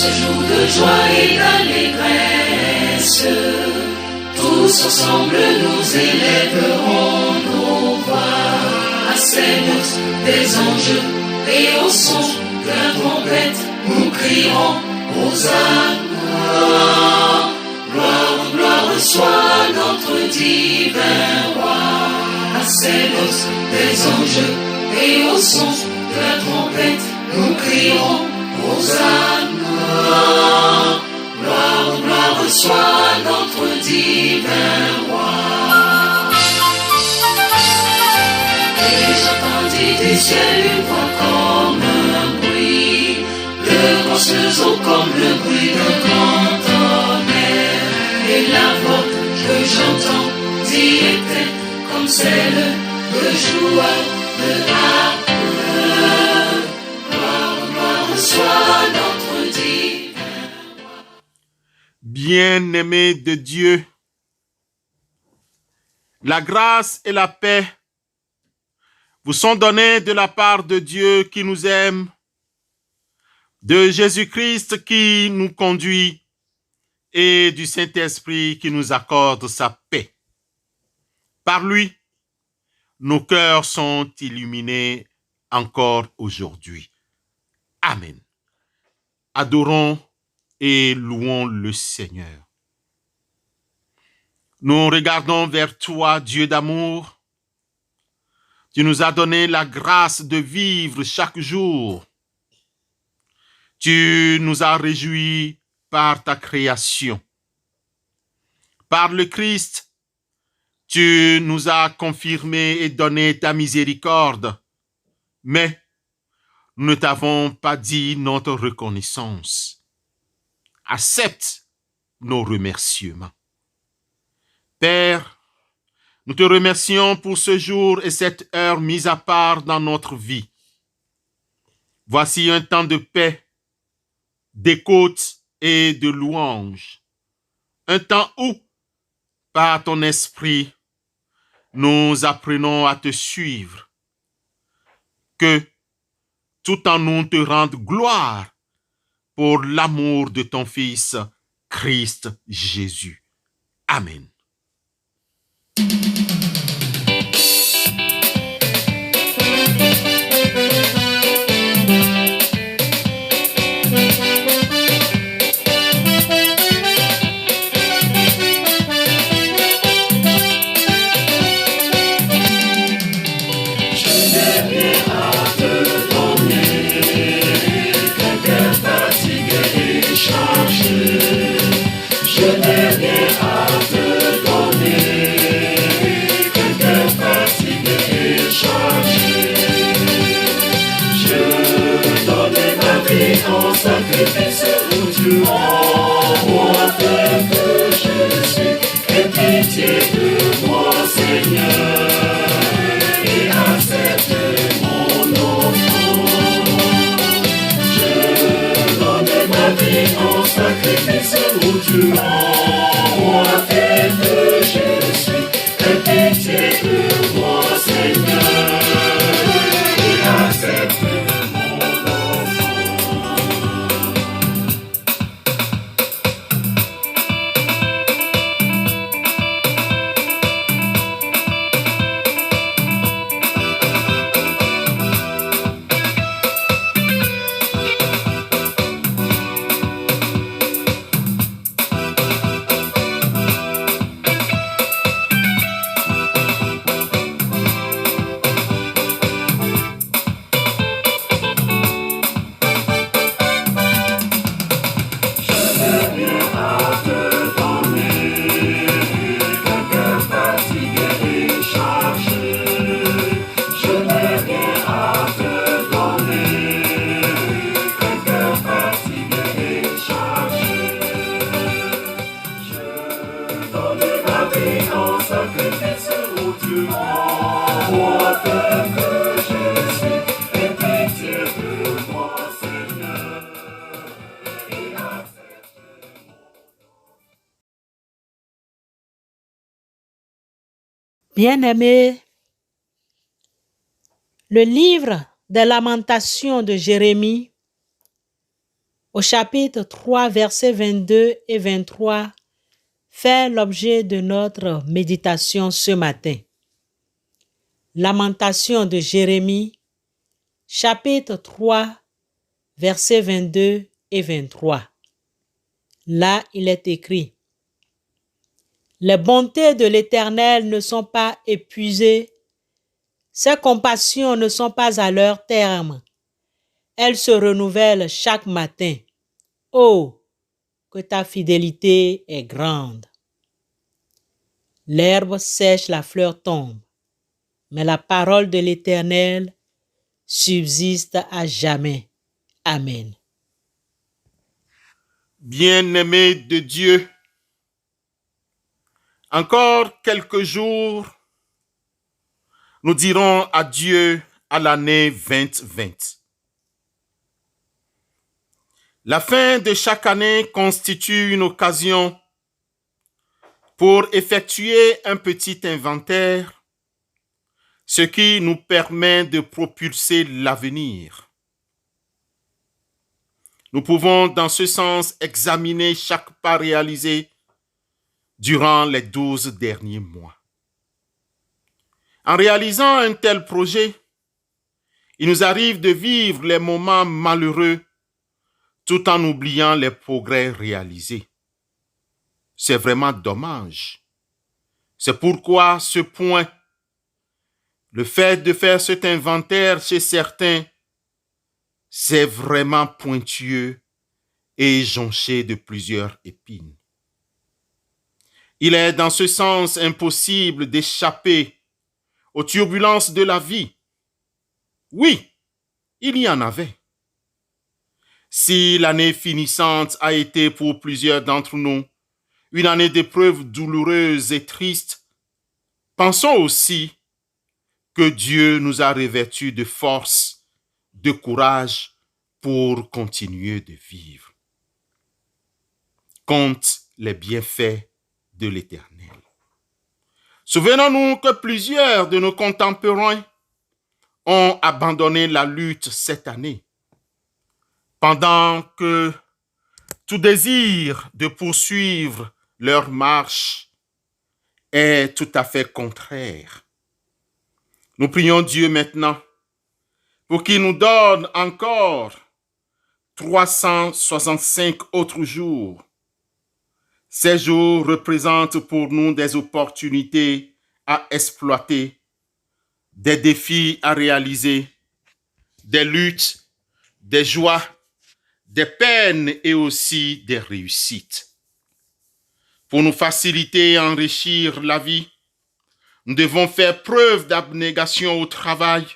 ce jour de joie et d'allégresse, tous ensemble nous élèverons nos voix à ces notes des anges et au son de la trompette, nous crierons Hosanna. Gloire, gloire soit notre divin roi. À ces notes des anges et au son de la trompette, nous crierons Hosanna. Gloire, gloire soit notre divin roi. Et j'entendis du ciel une voix comme un bruit de grosses eaux, comme le bruit d'un grand tonnerre. Et la voix que j'entendis était comme celle de joueurs de harpe. Gloire, gloire soit notre divin roi. Bien-aimés de Dieu, la grâce et la paix vous sont données de la part de Dieu qui nous aime, de Jésus-Christ qui nous conduit et du Saint-Esprit qui nous accorde sa paix. Par lui, nos cœurs sont illuminés encore aujourd'hui. Amen. Adorons et louons le Seigneur. Nous regardons vers toi, Dieu d'amour. Tu nous as donné la grâce de vivre chaque jour. Tu nous as réjouis par ta création. Par le Christ, tu nous as confirmé et donné ta miséricorde. Mais nous ne t'avons pas dit notre reconnaissance. Accepte nos remerciements. Père, nous te remercions pour ce jour et cette heure mise à part dans notre vie. Voici un temps de paix, d'écoute et de louange. Un temps où, par ton esprit, nous apprenons à te suivre. Que tout en nous te rende gloire pour l'amour de ton Fils, Christ Jésus. Amen. Bien-aimés, le livre des Lamentations de Jérémie, au chapitre 3, versets 22 et 23, fait l'objet de notre méditation ce matin. Lamentation de Jérémie, chapitre 3, versets 22 et 23. Là, il est écrit: Les bontés de l'Éternel ne sont pas épuisées, ses compassions ne sont pas à leur terme. Elles se renouvellent chaque matin. Oh, que ta fidélité est grande. L'herbe sèche, la fleur tombe, mais la parole de l'Éternel subsiste à jamais. Amen. Bien-aimés de Dieu, encore quelques jours, nous dirons adieu à l'année 2020. La fin de chaque année constitue une occasion pour effectuer un petit inventaire, ce qui nous permet de propulser l'avenir. Nous pouvons dans ce sens examiner chaque pas réalisé durant les 12 derniers mois. En réalisant un tel projet, il nous arrive de vivre les moments malheureux tout en oubliant les progrès réalisés. C'est vraiment dommage. C'est pourquoi ce point, le fait de faire cet inventaire chez certains, c'est vraiment pointueux et jonché de plusieurs épines. Il est dans ce sens impossible d'échapper aux turbulences de la vie. Oui, il y en avait. Si l'année finissante a été pour plusieurs d'entre nous une année d'épreuves douloureuses et tristes, pensons aussi que Dieu nous a revêtus de force, de courage pour continuer de vivre. Compte les bienfaits de l'Éternel. Souvenons-nous que plusieurs de nos contemporains ont abandonné la lutte cette année, pendant que tout désir de poursuivre leur marche est tout à fait contraire. Nous prions Dieu maintenant pour qu'il nous donne encore 365 autres jours. Ces jours représentent pour nous des opportunités à exploiter, des défis à réaliser, des luttes, des joies, des peines et aussi des réussites. Pour nous faciliter et enrichir la vie, nous devons faire preuve d'abnégation au travail,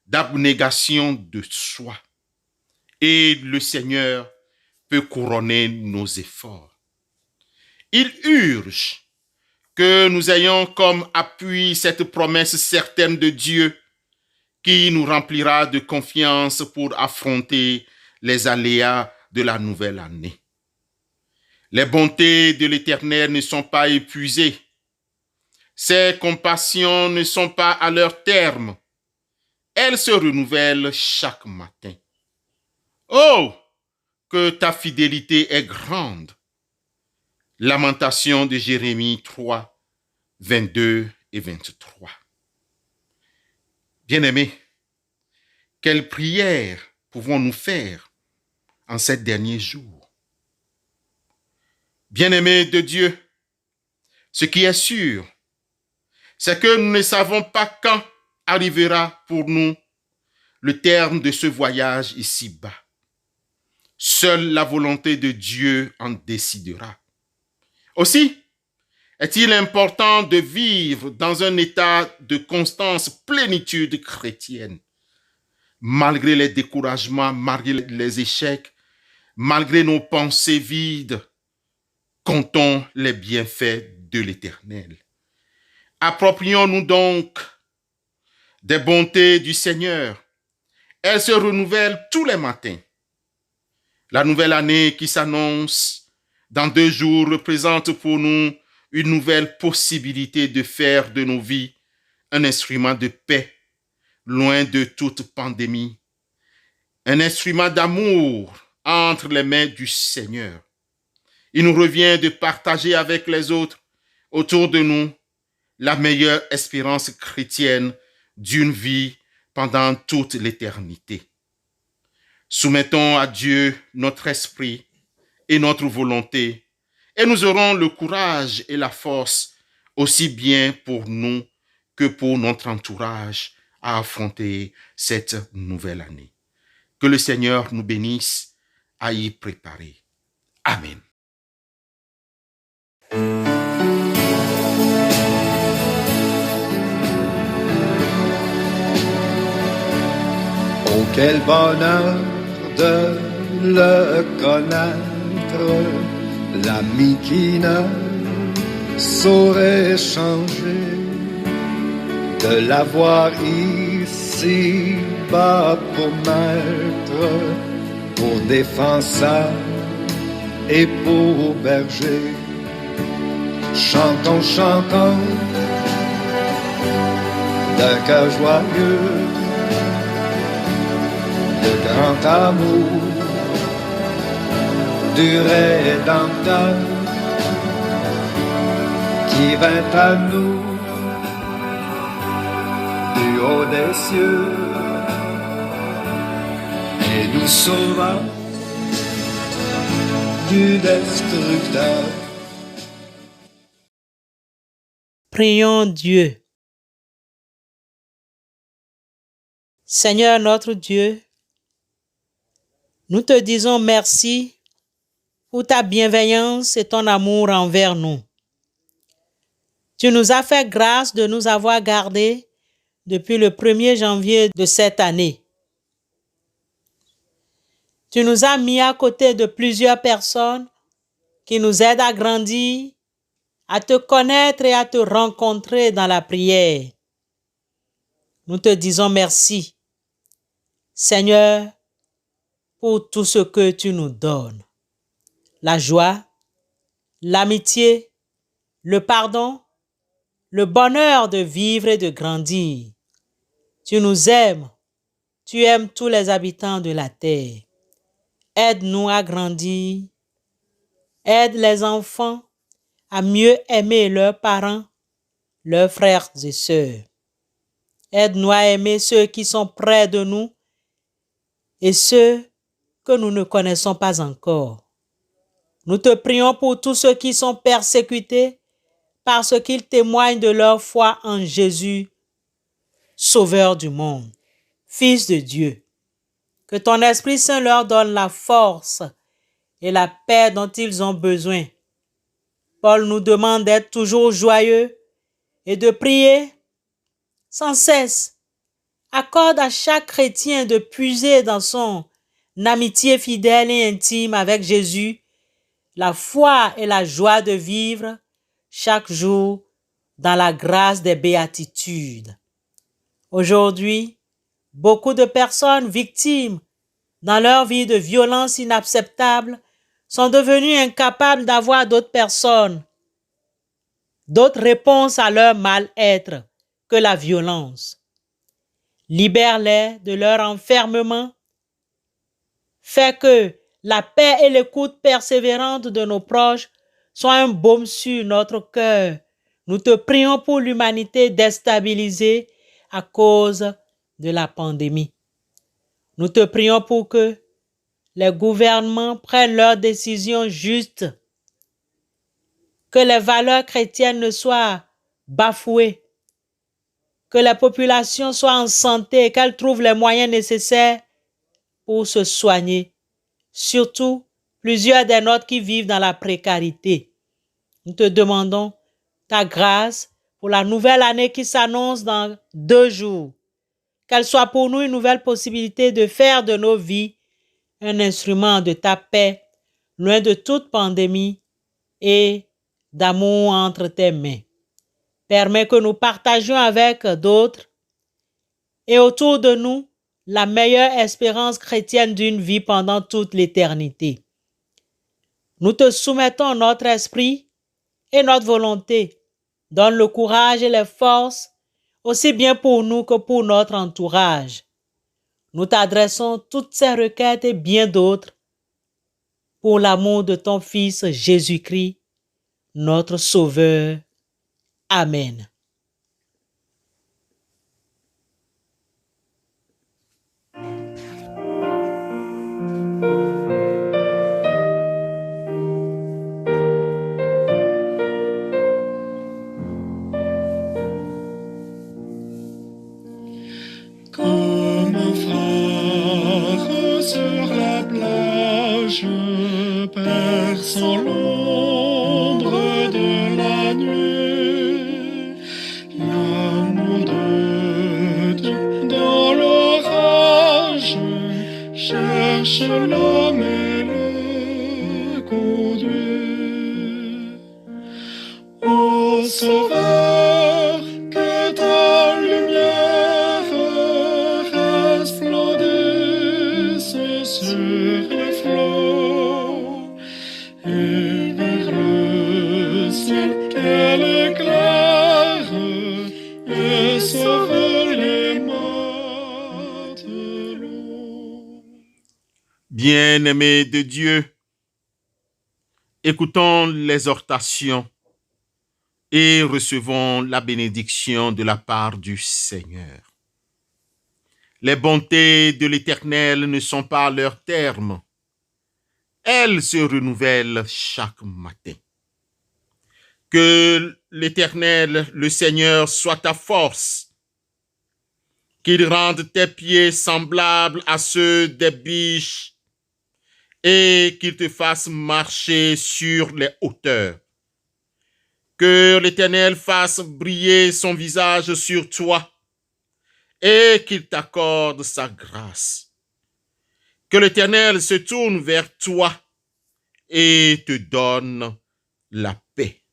d'abnégation de soi. Et le Seigneur peut couronner nos efforts. Il urge que nous ayons comme appui cette promesse certaine de Dieu qui nous remplira de confiance pour affronter les aléas de la nouvelle année. Les bontés de l'Éternel ne sont pas épuisées. Ses compassions ne sont pas à leur terme. Elles se renouvellent chaque matin. Oh, que ta fidélité est grande. Lamentation de Jérémie 3, 22 et 23. Bien-aimés, quelle prière pouvons-nous faire en ces derniers jours? Bien-aimés de Dieu, ce qui est sûr, c'est que nous ne savons pas quand arrivera pour nous le terme de ce voyage ici-bas. Seule la volonté de Dieu en décidera. Aussi, est-il important de vivre dans un état de constance plénitude chrétienne, malgré les découragements, malgré les échecs, malgré nos pensées vides, comptons les bienfaits de l'Éternel. Approprions-nous donc des bontés du Seigneur. Elles se renouvellent tous les matins. La nouvelle année qui s'annonce dans 2 jours représente pour nous une nouvelle possibilité de faire de nos vies un instrument de paix, loin de toute pandémie, un instrument d'amour entre les mains du Seigneur. Il nous revient de partager avec les autres autour de nous la meilleure espérance chrétienne d'une vie pendant toute l'éternité. Soumettons à Dieu notre esprit et notre volonté, et nous aurons le courage et la force, aussi bien pour nous que pour notre entourage, à affronter cette nouvelle année. Que le Seigneur nous bénisse à y préparer. Amen. Oh, quel bonheur de le connaître, l'ami qui ne saurait changer, de l'avoir ici bas pour maître, pour défenseur et pour berger. Chantons, chantons, d'un cœur joyeux, le grand amour du Rédempteur qui vint à nous du haut des cieux et nous sauva du destructeur. Prions Dieu. Seigneur notre Dieu, nous te disons merci pour ta bienveillance et ton amour envers nous. Tu nous as fait grâce de nous avoir gardés depuis le 1er janvier de cette année. Tu nous as mis à côté de plusieurs personnes qui nous aident à grandir, à te connaître et à te rencontrer dans la prière. Nous te disons merci, Seigneur, pour tout ce que tu nous donnes. La joie, l'amitié, le pardon, le bonheur de vivre et de grandir. Tu nous aimes, tu aimes tous les habitants de la terre. Aide-nous à grandir. Aide les enfants à mieux aimer leurs parents, leurs frères et sœurs. Aide-nous à aimer ceux qui sont près de nous et ceux que nous ne connaissons pas encore. Nous te prions pour tous ceux qui sont persécutés parce qu'ils témoignent de leur foi en Jésus, Sauveur du monde, Fils de Dieu. Que ton Esprit Saint leur donne la force et la paix dont ils ont besoin. Paul nous demande d'être toujours joyeux et de prier sans cesse. Accorde à chaque chrétien de puiser dans son amitié fidèle et intime avec Jésus la foi et la joie de vivre chaque jour dans la grâce des béatitudes. Aujourd'hui, beaucoup de personnes victimes dans leur vie de violences inacceptables sont devenues incapables d'avoir d'autres réponses à leur mal-être que la violence. Libère-les de leur enfermement. Fais que la paix et l'écoute persévérante de nos proches soient un baume sur notre cœur. Nous te prions pour l'humanité déstabilisée à cause de la pandémie. Nous te prions pour que les gouvernements prennent leurs décisions justes, que les valeurs chrétiennes ne soient bafouées, que la population soit en santé et qu'elle trouve les moyens nécessaires pour se soigner. Surtout, plusieurs des nôtres qui vivent dans la précarité. Nous te demandons ta grâce pour la nouvelle année qui s'annonce dans 2 jours. Qu'elle soit pour nous une nouvelle possibilité de faire de nos vies un instrument de ta paix, loin de toute pandémie et d'amour entre tes mains. Permets que nous partagions avec d'autres et autour de nous la meilleure espérance chrétienne d'une vie pendant toute l'éternité. Nous te soumettons notre esprit et notre volonté. Donne le courage et les forces, aussi bien pour nous que pour notre entourage. Nous t'adressons toutes ces requêtes et bien d'autres pour l'amour de ton Fils Jésus-Christ, notre Sauveur. Amen. Comme un phare sur la plage, perçant l'ombre de la nuit, l'amour de Dieu dans l'orage cherche l'homme et le conduit. Ô Sauveur, que ta lumière resplendisse sur les flots, et vers le ciel qu'elle éclaire et sauve les matelots. Bien-aimés de Dieu, écoutons l'exhortation et recevons la bénédiction de la part du Seigneur. Les bontés de l'Éternel ne sont pas à leur terme. Elles se renouvellent chaque matin. Que l'Éternel, le Seigneur, soit ta force, qu'il rende tes pieds semblables à ceux des biches et qu'il te fasse marcher sur les hauteurs. Que l'Éternel fasse briller son visage sur toi et qu'il t'accorde sa grâce. Que l'Éternel se tourne vers toi et te donne la paix.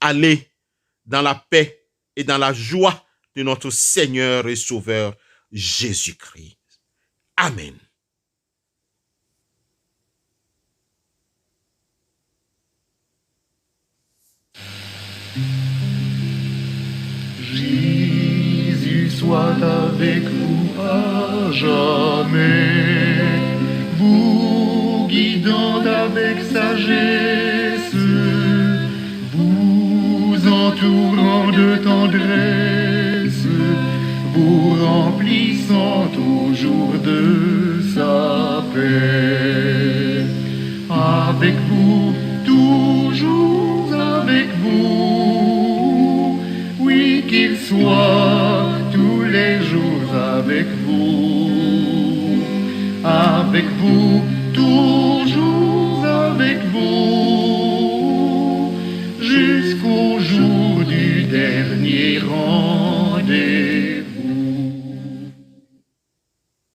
Allez dans la paix et dans la joie de notre Seigneur et Sauveur Jésus-Christ. Amen. Jésus soit avec vous à jamais, vous guidant avec sagesse, vous entourant de tendresse, vous remplissant toujours de sa paix. Avec vous, toujours avec vous, oui, qu'il soit tous les jours avec vous, toujours